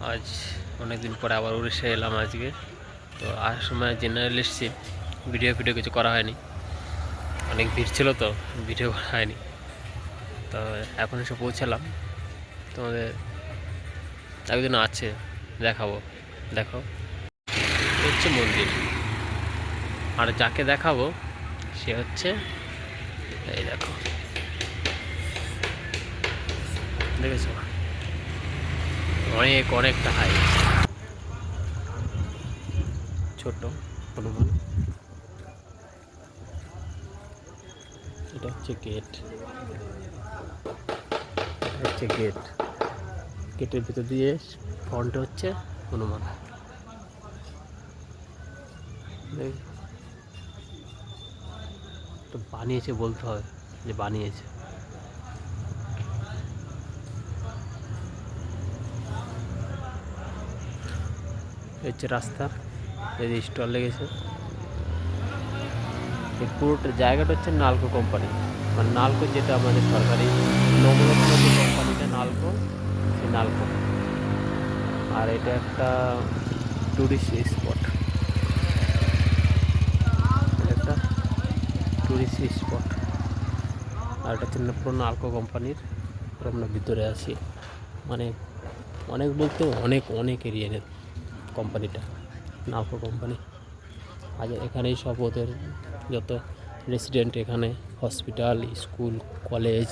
আজ অনেক দিন পরে আবার উড়িষ্যা এলাম আজকে। তো আসার সময় জেনারেল এসেছি, ভিডিও কিছু করা হয়নি, অনেক ভিড় ছিল তো ভিডিও করা হয়নি। তো এখন এসে পৌঁছালাম, তোমাদের একদিন আছে দেখাবো। দেখো, হচ্ছে মন্দির, আর যাকে দেখাবো সে হচ্ছে, এই দেখো, দেখেছো, অনেকটা হাই, ছোট হনুমান। এটা হচ্ছে গেট, গেটের ভিতর দিয়ে ফ্রন্টে হচ্ছে হনুমান। তো বানিয়েছে বলতে হবে যে বানিয়েছে। হচ্ছে রাস্তা, এই যে স্টল লেগেছে। এই পুরোটা জায়গাটা হচ্ছে নালকো কোম্পানি, মানে নালকো যেটা আমাদের সরকারি নবরত্ন যে কোম্পানিটা নালকো, সেই নালকো। আর এটা একটা টুরিস্ট স্পট, একটা টুরিস্ট স্পট। আর এটা হচ্ছে পুরো নালকো কোম্পানির। আমরা ভিতরে আছি, মানে অনেক বলতে অনেক এরিয়ার কোম্পানিটা, নালকো কোম্পানি। আজ এখানেই সব ওদের যত রেসিডেন্ট, এখানে হসপিটাল, স্কুল, কলেজ,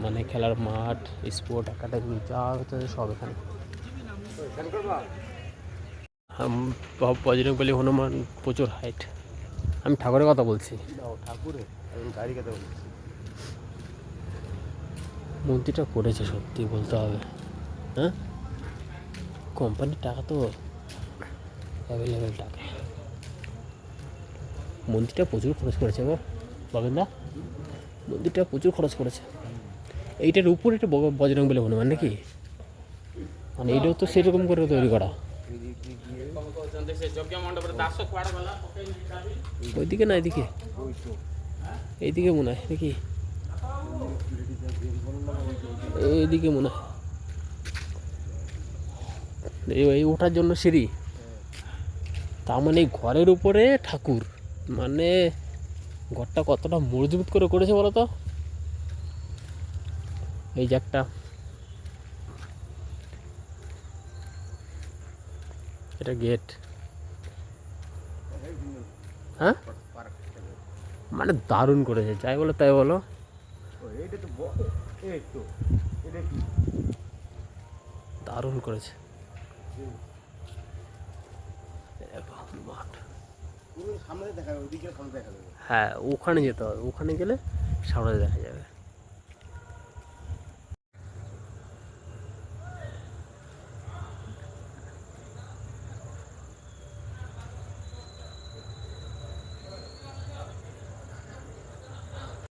মানে খেলার মাঠ, স্পোর্ট একাডেমি যা হচ্ছে সব এখানে। বজরংবলী হনুমান প্রচুর হাইট। আমি ঠাকুরের কথা বলছি, ঠাকুরের গাড়ি কথা বলছি। মন্ত্রীটা করেছে সত্যি বলতে হবে। হ্যাঁ, কোম্পানির টাকা তো অ্যাভেলেবেল টাকা। মন্দিরটা প্রচুর খরচ করেছে গো বাবেন্দা, মন্দিরটা প্রচুর খরচ করেছে। এইটার উপরে একটা বজরংবলী হনুমান নাকি, মানে এইটাও তো সেরকম করে তৈরি করা। ওইদিকে না এদিকে, এইদিকে মনে হয় নাকি, এইদিকে মনে হয়। এই ওঠার জন্য সিঁড়ি, তার মানে এই ঘরের উপরে ঠাকুর, মানে ঘরটা কতটা মজবুত করে করেছে বলো তো। এই যে একটা, এটা গেট, হ্যাঁ মানে দারুণ করেছে, যাই বলো তাই বলো, দারুণ করেছে। মাঠ, হ্যাঁ ওখানে যেতে হবে, ওখানে গেলে সামনে দেখা যাবে।